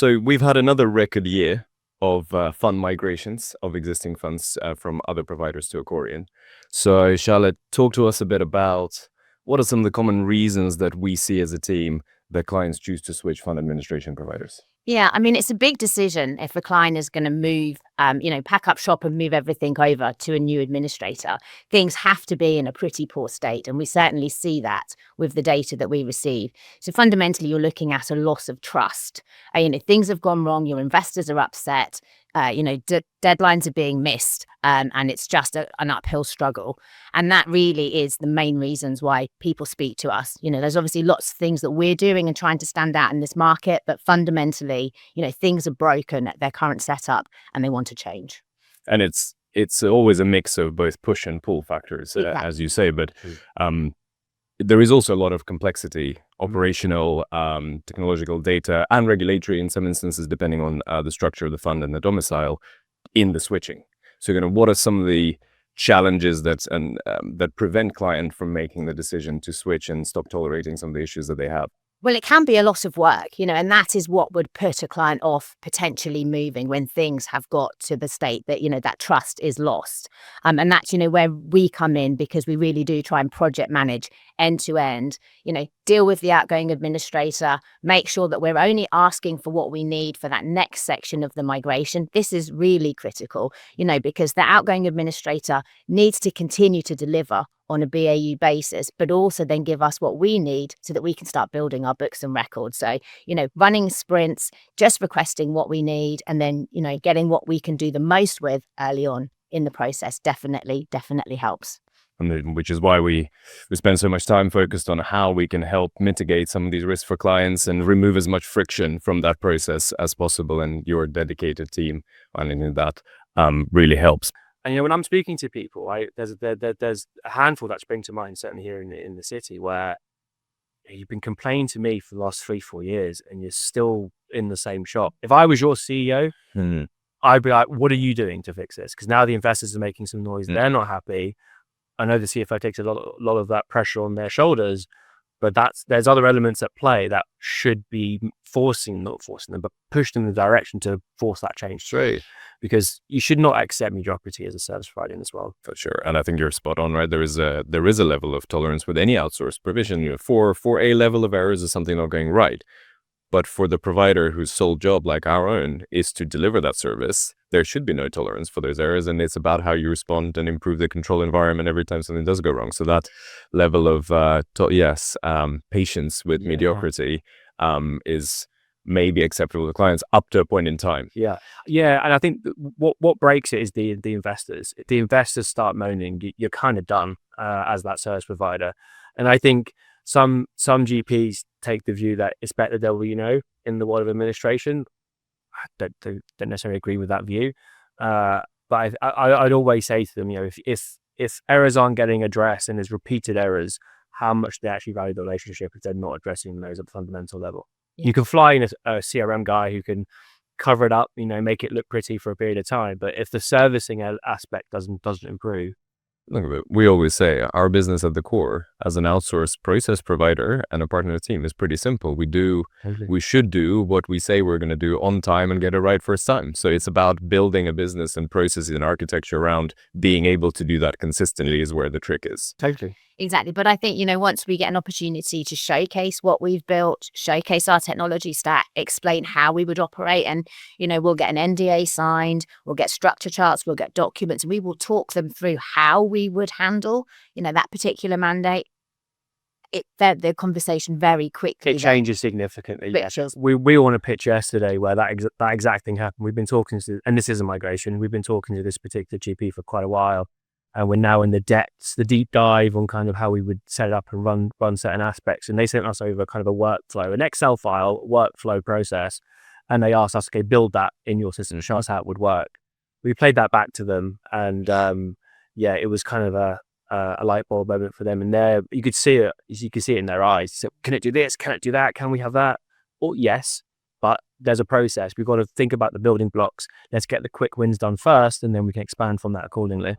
So we've had another record year of fund migrations of existing funds from other providers to Accorian. So Charlotte, talk to us a bit about what are some of the common reasons that we see as a team that clients choose to switch fund administration providers? Yeah, I mean, it's a big decision if a client is going to move, pack up shop and move everything over to a new administrator. Things have to be in a pretty poor state, and we certainly see that with the data that we receive. So fundamentally, you're looking at a loss of trust. Things have gone wrong. Your investors are upset. Deadlines are being missed, and it's just an uphill struggle. And that really is the main reasons why people speak to us. There's obviously lots of things that we're doing and trying to stand out in this market, but fundamentally, things are broken at their current setup and they want to change. And it's always a mix of both push and pull factors, Exactly. as you say, but there is also a lot of complexity, operational, technological data, and regulatory in some instances, depending on the structure of the fund and the domicile in the switching. So, what are some of the challenges that prevent client from making the decision to switch and stop tolerating some of the issues that they have? Well, it can be a lot of work, and that is what would put a client off potentially moving when things have got to the state that, that trust is lost. And that's, where we come in, because we really do try and project manage end to end, deal with the outgoing administrator, make sure that we're only asking for what we need for that next section of the migration. This is really critical, because the outgoing administrator needs to continue to deliver on a BAU basis, but also then give us what we need so that we can start building our books and records. So, running sprints, just requesting what we need, and then, getting what we can do the most with early on in the process definitely helps. And which is why we spend so much time focused on how we can help mitigate some of these risks for clients and remove as much friction from that process as possible. And your dedicated team on that really helps. And when I'm speaking to people, there's a handful that spring to mind, certainly here in the city, where you've been complaining to me for the last 3-4 years, and you're still in the same shop. If I was your CEO, I'd be like, "What are you doing to fix this?" Because now the investors are making some noise; they're not happy. I know the CFO takes a lot of that pressure on their shoulders, but there's other elements at play that should be not forcing them, but pushed in the direction to force that change through. Because you should not accept mediocrity as a service provider in this world. For sure, and I think you're spot on, right? There is a level of tolerance with any outsourced provision. For a level of errors is something not going right, but for the provider whose sole job, like our own, is to deliver that service, there should be no tolerance for those errors, and it's about how you respond and improve the control environment every time something does go wrong. So that level of patience with mediocrity is maybe acceptable to clients up to a point in time. Yeah, and I think what breaks it is the investors. If the investors start moaning, you're kind of done as that service provider. And I think some GPs take the view that it's better the devil you know in the world of administration. I don't necessarily agree with that view, but I'd always say to them, if errors aren't getting addressed and there's repeated errors, how much they actually value the relationship if they're not addressing those at the fundamental level. Yeah. You can fly in a CRM guy who can cover it up, make it look pretty for a period of time, but if the servicing aspect doesn't improve. Look, we always say our business at the core as an outsourced process provider and a partner team is pretty simple. We should do what we say we're going to do on time and get it right first time. So it's about building a business and processes and architecture around being able to do that consistently is where the trick is. Totally. Exactly. But I think, once we get an opportunity to showcase what we've built, showcase our technology stack, explain how we would operate, and, we'll get an NDA signed, we'll get structure charts, we'll get documents, and we will talk them through how we would handle, that particular mandate. The conversation very quickly. It changes significantly. Yes. We were on a pitch yesterday where that exact thing happened. We've been talking to, and this is a migration, we've been talking to this particular GP for quite a while. And we're now in the depths, the deep dive on kind of how we would set it up and run certain aspects. And they sent us over kind of a workflow, an Excel file workflow process. And they asked us, okay, build that in your system, show us how it would work. We played that back to them. And it was kind of a light bulb moment for them. And you could see it in their eyes. So, can it do this? Can it do that? Can we have that? Oh, yes. But there's a process. We've got to think about the building blocks. Let's get the quick wins done first, and then we can expand from that accordingly.